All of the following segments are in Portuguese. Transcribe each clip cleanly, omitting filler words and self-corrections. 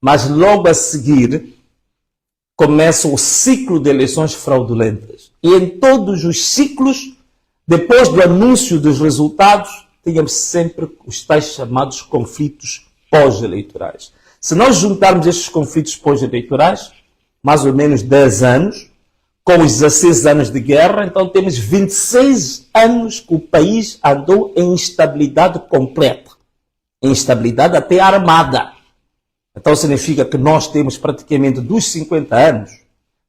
mas logo a seguir começa o ciclo de eleições fraudulentas. E em todos os ciclos, depois do anúncio dos resultados, tínhamos sempre os tais chamados conflitos pós-eleitorais. Se nós juntarmos estes conflitos pós-eleitorais, mais ou menos 10 anos, com os 16 anos de guerra, então temos 26 anos que o país andou em instabilidade completa. Em instabilidade até armada. Então significa que nós temos praticamente dos 50 anos,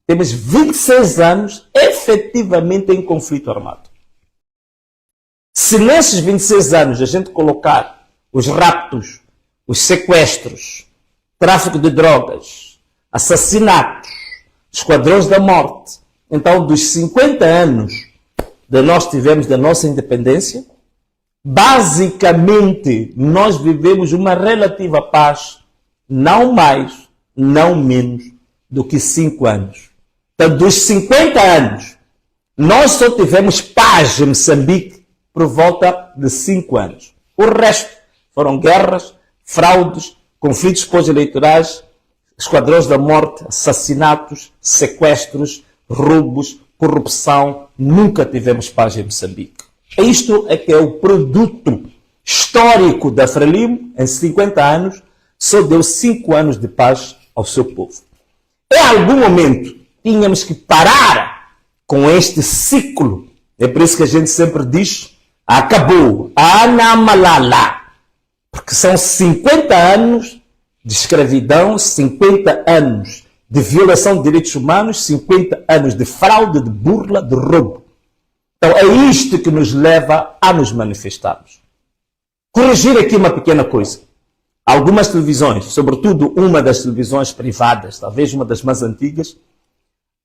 temos 26 anos efetivamente em conflito armado. Se nesses 26 anos a gente colocar os raptos, os sequestros, tráfico de drogas, assassinatos, esquadrões da morte, então dos 50 anos que nós tivemos da nossa independência, basicamente nós vivemos uma relativa paz, não mais, não menos do que 5 anos. Então dos 50 anos, nós só tivemos paz em Moçambique por volta de 5 anos. O resto foram guerras, fraudes, conflitos pós-eleitorais, esquadrões da morte, assassinatos, sequestros, roubos, corrupção. Nunca tivemos paz em Moçambique. Isto é que é o produto histórico da Frelimo. Em 50 anos, só deu 5 anos de paz ao seu povo. Em algum momento, tínhamos que parar com este ciclo. É por isso que a gente sempre diz, acabou, anamalala. Porque são 50 anos de escravidão, 50 anos de violação de direitos humanos, 50 anos de fraude, de burla, de roubo. Então é isto que nos leva a nos manifestarmos. Corrigir aqui uma pequena coisa. Algumas televisões, sobretudo uma das televisões privadas, talvez uma das mais antigas,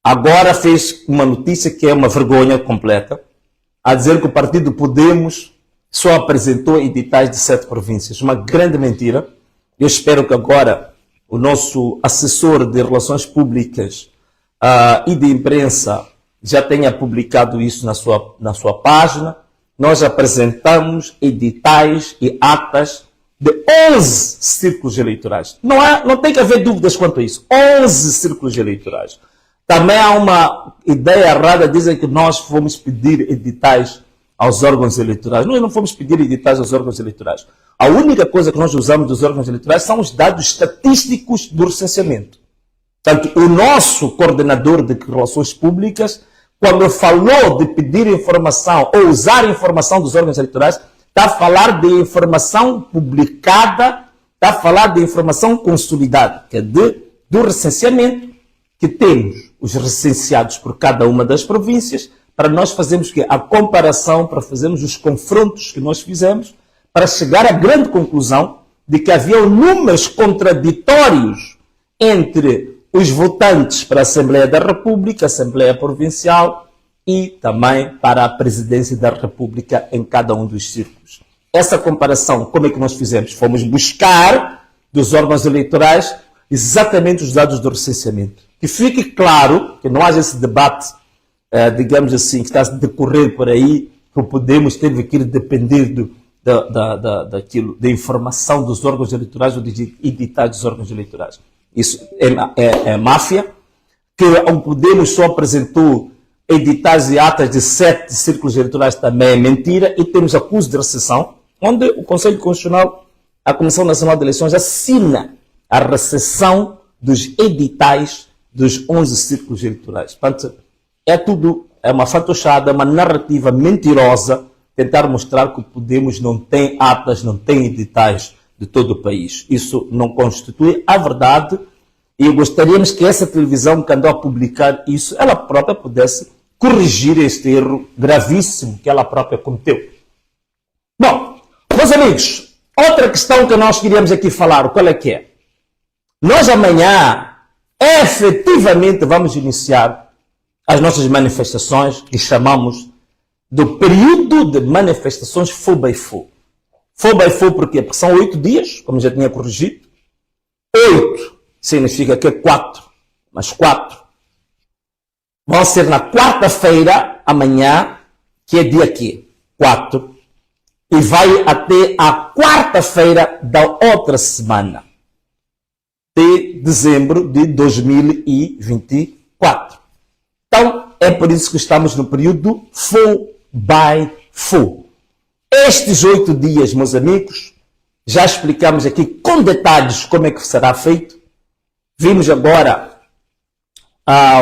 agora fez uma notícia que é uma vergonha completa, a dizer que o partido Podemos só apresentou editais de 7 províncias. Uma grande mentira. Eu espero que agora o nosso assessor de relações públicas e de imprensa já tenha publicado isso na sua página. Nós apresentamos editais e atas de 11 círculos eleitorais. Não tem que haver dúvidas quanto a isso. 11 círculos eleitorais. Também há uma ideia errada, dizem que nós fomos pedir editais aos órgãos eleitorais. Nós não fomos pedir editais aos órgãos eleitorais. A única coisa que nós usamos dos órgãos eleitorais são os dados estatísticos do recenseamento. Portanto, o nosso coordenador de relações públicas, quando falou de pedir informação ou usar informação dos órgãos eleitorais, está a falar de informação publicada, está a falar de informação consolidada, que é do recenseamento, que temos os recenseados por cada uma das províncias, para nós fazermos a comparação, para fazermos os confrontos que nós fizemos, para chegar à grande conclusão de que havia números contraditórios entre os votantes para a Assembleia da República, Assembleia Provincial e também para a Presidência da República em cada um dos círculos. Essa comparação, como é que nós fizemos? Fomos buscar dos órgãos eleitorais exatamente os dados do recenseamento. Que fique claro que não haja esse debate, digamos assim, que está a decorrer por aí, que o Podemos teve que depender da informação dos órgãos eleitorais ou de editais dos órgãos eleitorais. Isso é máfia, que o Podemos só apresentou editais e atas de 7 círculos eleitorais também é mentira, e temos acuso de recessão, onde o Conselho Constitucional, a Comissão Nacional de Eleições, assina a recessão dos editais dos 11 círculos eleitorais. Portanto, é uma fantochada, uma narrativa mentirosa, tentar mostrar que o Podemos não tem atas, não tem editais de todo o país. Isso não constitui a verdade, e gostaríamos que essa televisão, que andou a publicar isso, ela própria pudesse corrigir este erro gravíssimo que ela própria cometeu. Bom, meus amigos, outra questão que nós queríamos aqui falar, qual é que é? Nós amanhã, efetivamente, vamos iniciar as nossas manifestações, que chamamos do período de manifestações FUBAIFU. FUBAIFU por quê? Porque são 8 dias, como já tinha corrigido. 8 significa que é 4, mas 4 vão ser na quarta-feira, amanhã, que é dia aqui, 4, e vai até a quarta-feira da outra semana. de dezembro de 2024. Então, é por isso que estamos no período full by full. Estes 8 dias, meus amigos, já explicamos aqui com detalhes como é que será feito. Vimos agora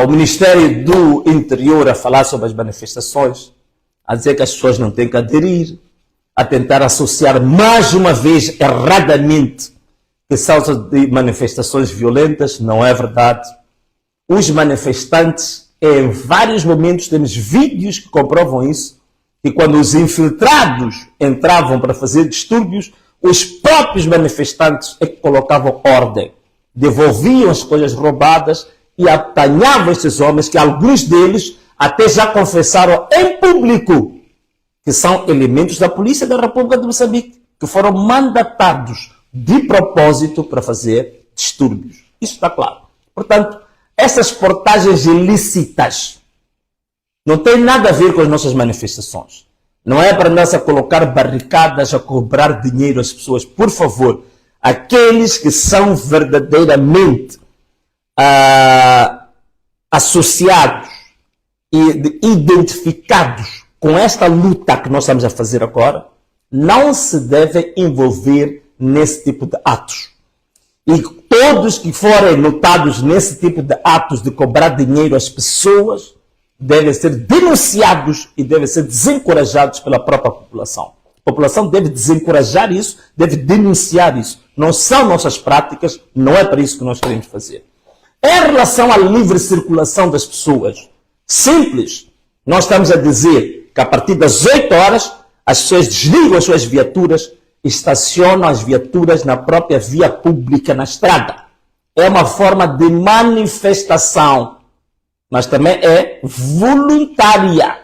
o Ministério do Interior a falar sobre as manifestações, a dizer que as pessoas não têm que aderir, a tentar associar mais uma vez erradamente que são de manifestações violentas. Não é verdade. Os manifestantes, em vários momentos, temos vídeos que comprovam isso, que quando os infiltrados entravam para fazer distúrbios, os próprios manifestantes é que colocavam ordem, devolviam as coisas roubadas e apanhavam esses homens, que alguns deles até já confessaram em público que são elementos da Polícia da República de Moçambique, que foram mandatados de propósito para fazer distúrbios. Isso está claro. Portanto, essas portagens ilícitas não têm nada a ver com as nossas manifestações. Não é para nós a colocar barricadas, a cobrar dinheiro às pessoas. Por favor, aqueles que são verdadeiramente associados e identificados com esta luta que nós estamos a fazer agora, não se devem envolver nesse tipo de atos. E todos que forem notados nesse tipo de atos de cobrar dinheiro às pessoas devem ser denunciados e devem ser desencorajados pela própria população. A população deve desencorajar isso, deve denunciar isso. Não são nossas práticas, não é para isso que nós queremos fazer. Em relação à livre circulação das pessoas, simples, nós estamos a dizer que a partir das 8 horas as pessoas desligam as suas viaturas, estacionam as viaturas na própria via pública, na estrada. É uma forma de manifestação, mas também é voluntária.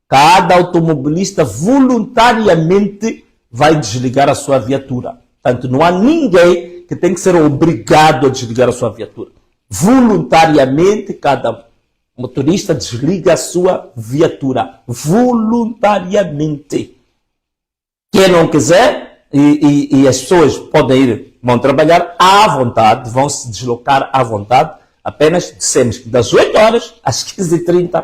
Cada automobilista voluntariamente vai desligar a sua viatura. Portanto, não há ninguém que tem que ser obrigado a desligar a sua viatura. Voluntariamente, cada motorista desliga a sua viatura. Voluntariamente. Quem não quiser, e as pessoas vão trabalhar à vontade, vão se deslocar à vontade, apenas dissemos que das 8 horas às 15h30,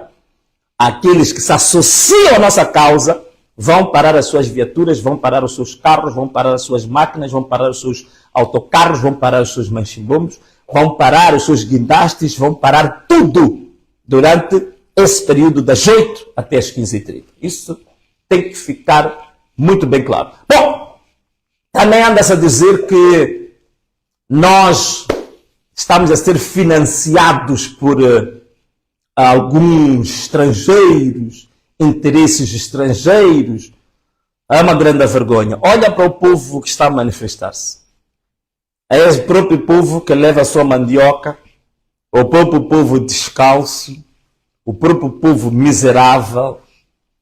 aqueles que se associam à nossa causa vão parar as suas viaturas, vão parar os seus carros, vão parar as suas máquinas, vão parar os seus autocarros, vão parar os seus manchimbombos, vão parar os seus guindastes, vão parar tudo durante esse período das 8 até as 15h30. Isso tem que ficar muito bem claro. Bom, também anda-se a dizer que nós estamos a ser financiados por alguns estrangeiros, interesses estrangeiros. É uma grande vergonha. Olha para o povo que está a manifestar-se. É o próprio povo que leva a sua mandioca, o próprio povo descalço, o próprio povo miserável.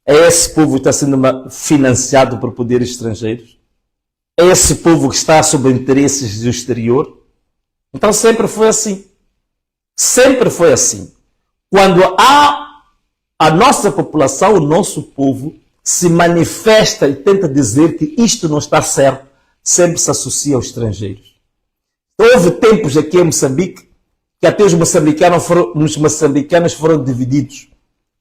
É esse povo que está sendo financiado por poderes estrangeiros. É esse povo que está sob interesses do exterior. Então sempre foi assim. Sempre foi assim. Quando a nossa população, o nosso povo, se manifesta e tenta dizer que isto não está certo, sempre se associa aos estrangeiros. Houve tempos aqui em Moçambique que até os moçambicanos foram divididos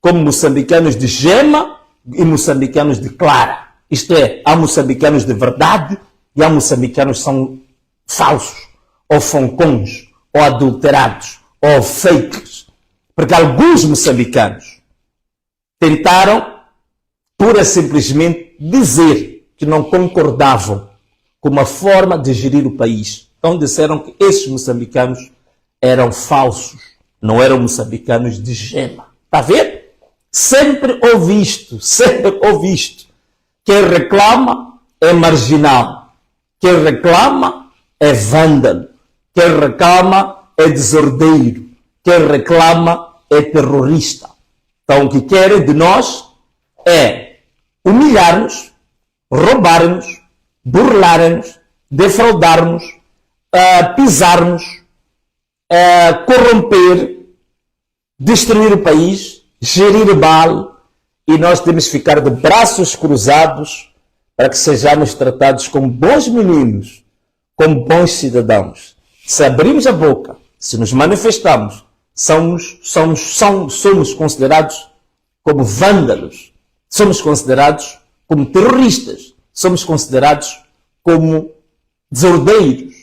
como moçambicanos de gema e moçambicanos de clara. Isto é, há moçambicanos de verdade e há moçambicanos que são falsos, ou foncons, ou adulterados, ou fakes. Porque alguns moçambicanos tentaram, pura e simplesmente, dizer que não concordavam com uma forma de gerir o país. Então disseram que esses moçambicanos eram falsos, não eram moçambicanos de gema. Está a ver? Sempre ouvi isto, sempre ouvi isto. Quem reclama é marginal. Quem reclama é vândalo. Quem reclama é desordeiro. Quem reclama é terrorista. Então o que querem de nós é humilhar-nos, roubar-nos, burlar-nos, defraudar-nos, pisar-nos, corromper, destruir o país, gerir mal, e nós temos que ficar de braços cruzados para que sejamos tratados como bons meninos, como bons cidadãos. Se abrimos a boca, se nos manifestamos, somos considerados como vândalos, somos considerados como terroristas, somos considerados como desordeiros.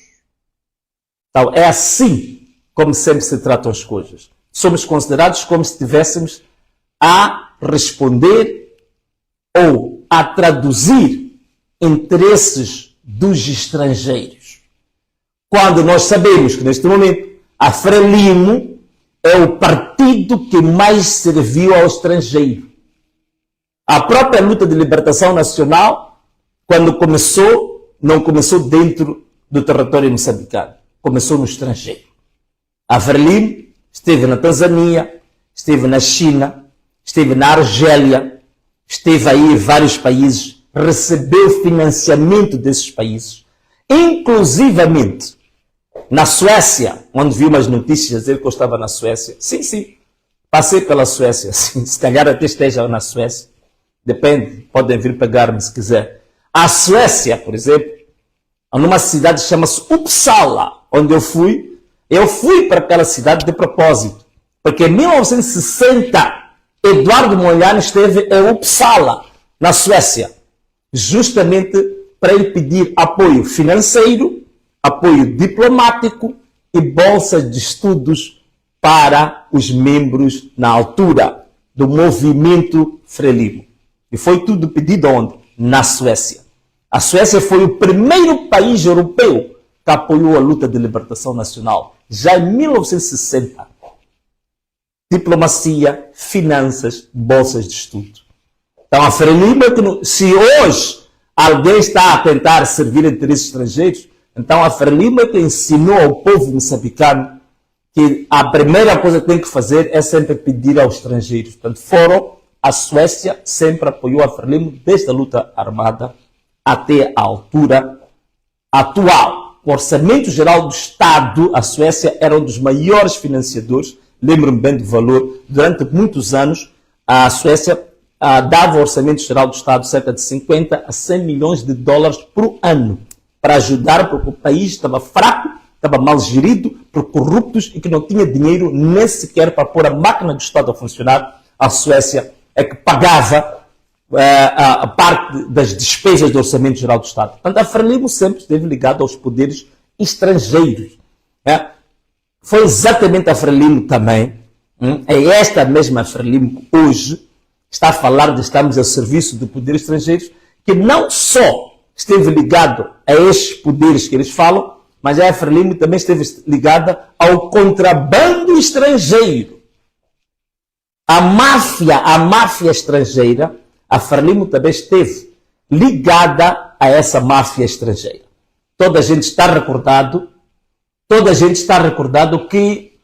Então, é assim como sempre se tratam as coisas. Somos considerados como se estivéssemos a responder ou a traduzir interesses dos estrangeiros. Quando nós sabemos que neste momento a Frelimo é o partido que mais serviu ao estrangeiro. A própria luta de libertação nacional, quando começou, não começou dentro do território moçambicano, começou no estrangeiro. A Frelimo esteve na Tanzânia, esteve na China, esteve na Argélia, esteve aí em vários países, recebeu financiamento desses países, inclusivamente na Suécia, onde vi umas notícias dizer que eu estava na Suécia. Sim, passei pela Suécia, sim, se calhar até esteja na Suécia, depende, podem vir pegar-me se quiser. A Suécia, por exemplo, numa cidade que chama-se Uppsala, onde eu fui para aquela cidade de propósito, porque em 1960, Eduardo Mondlane esteve em Uppsala, na Suécia, justamente para impedir apoio financeiro, apoio diplomático e bolsas de estudos para os membros na altura do movimento Frelimo. E foi tudo pedido onde? Na Suécia. A Suécia foi o primeiro país europeu que apoiou a luta de libertação nacional, já em 1960. Diplomacia, finanças, bolsas de estudo. Então a Frelimo, se hoje alguém está a tentar servir interesses estrangeiros, então a Frelimo é que ensinou ao povo moçambicano que a primeira coisa que tem que fazer é sempre pedir aos estrangeiros. Portanto, a Suécia sempre apoiou a Frelimo desde a luta armada até a altura atual. O Orçamento Geral do Estado, a Suécia era um dos maiores financiadores, lembro-me bem do valor, durante muitos anos a Suécia dava ao Orçamento Geral do Estado cerca de 50 a 100 milhões de dólares por ano, para ajudar, porque o país estava fraco, estava mal gerido por corruptos e que não tinha dinheiro nem sequer para pôr a máquina do Estado a funcionar. A Suécia é que pagava a parte das despesas do Orçamento Geral do Estado. Portanto, a Frelimo sempre esteve ligada aos poderes estrangeiros. Foi exatamente a Frelimo também, é esta mesma Frelimo que hoje está a falar de estarmos a serviço de poderes estrangeiros, que não só esteve ligado a estes poderes que eles falam, mas a Frelimo também esteve ligada ao contrabando estrangeiro. A máfia estrangeira, a Frelimo também esteve ligada a essa máfia estrangeira. Toda a gente está recordado que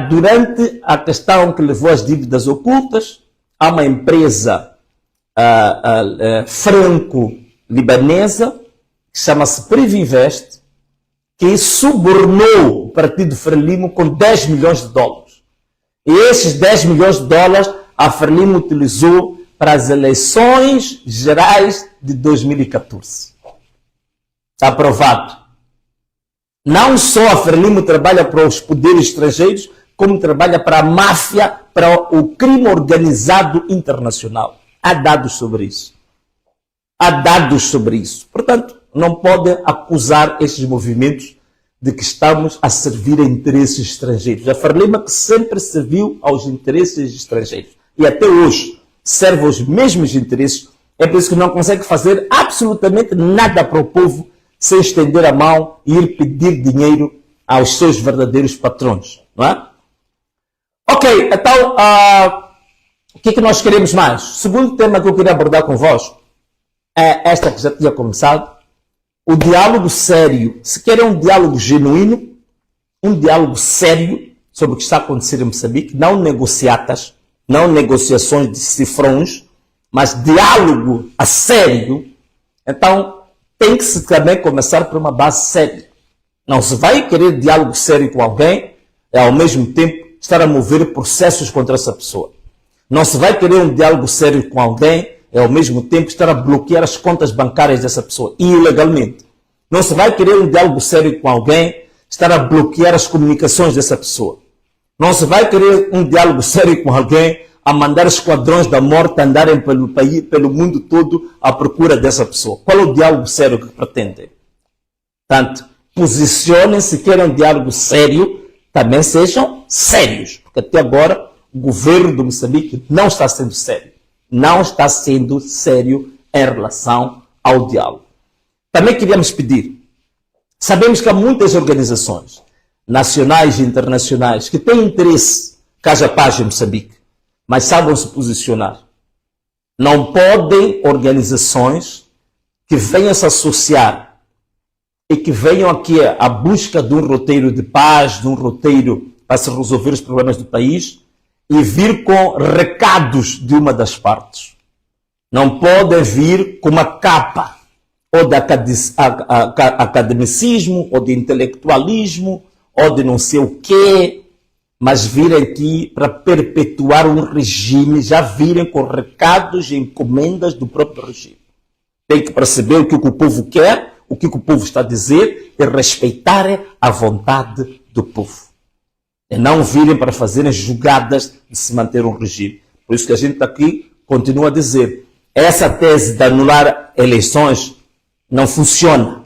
durante a questão que levou às dívidas ocultas, há uma empresa franco-libanesa que chama-se Privinvest, que subornou o partido Frelimo com 10 milhões de dólares. E esses 10 milhões de dólares a Frelimo utilizou para as eleições gerais de 2014. Está aprovado. Não só a Frelimo trabalha para os poderes estrangeiros, como trabalha para a máfia, para o crime organizado internacional. Há dados sobre isso. Portanto, não podem acusar estes movimentos de que estamos a servir a interesses estrangeiros. A Frelimo que sempre serviu aos interesses estrangeiros. E até hoje serve aos mesmos interesses. É por isso que não consegue fazer absolutamente nada para o povo sem estender a mão e ir pedir dinheiro aos seus verdadeiros patrões. Não é? Ok, então, o que é que nós queremos mais? O segundo tema que eu queria abordar convosco é esta que já tinha começado. O diálogo sério. Se querem um diálogo genuíno, um diálogo sério sobre o que está a acontecer em Moçambique, não negociatas, não negociações de cifrões, mas diálogo a sério, então tem que se também começar por uma base séria. Não se vai querer diálogo sério com alguém e ao mesmo tempo estar a mover processos contra essa pessoa. Não se vai querer um diálogo sério com alguém e ao mesmo tempo estar a bloquear as contas bancárias dessa pessoa, ilegalmente. Não se vai querer um diálogo sério com alguém, estar a bloquear as comunicações dessa pessoa. Não se vai querer um diálogo sério com alguém a mandar esquadrões da morte andarem pelo país, pelo mundo todo à procura dessa pessoa. Qual é o diálogo sério que pretendem? Portanto, posicionem-se, queiram um diálogo sério, também sejam sérios. Porque até agora o governo do Moçambique não está sendo sério. Não está sendo sério em relação ao diálogo. Também queríamos pedir, sabemos que há muitas organizações nacionais e internacionais que têm interesse que haja paz em Moçambique, mas sabem se posicionar. Não podem organizações que venham se associar e que venham aqui à busca de um roteiro de paz, de um roteiro para se resolver os problemas do país e vir com recados de uma das partes. Não podem vir com uma capa ou de academicismo, ou de intelectualismo, ou de não sei o quê, mas virem aqui para perpetuar um regime, já virem com recados e encomendas do próprio regime. Tem que perceber o que o povo quer, o que o povo está a dizer e respeitarem a vontade do povo. E não virem para fazerem jogadas de se manter um regime. Por isso que a gente aqui continua a dizer, essa tese de anular eleições não funciona.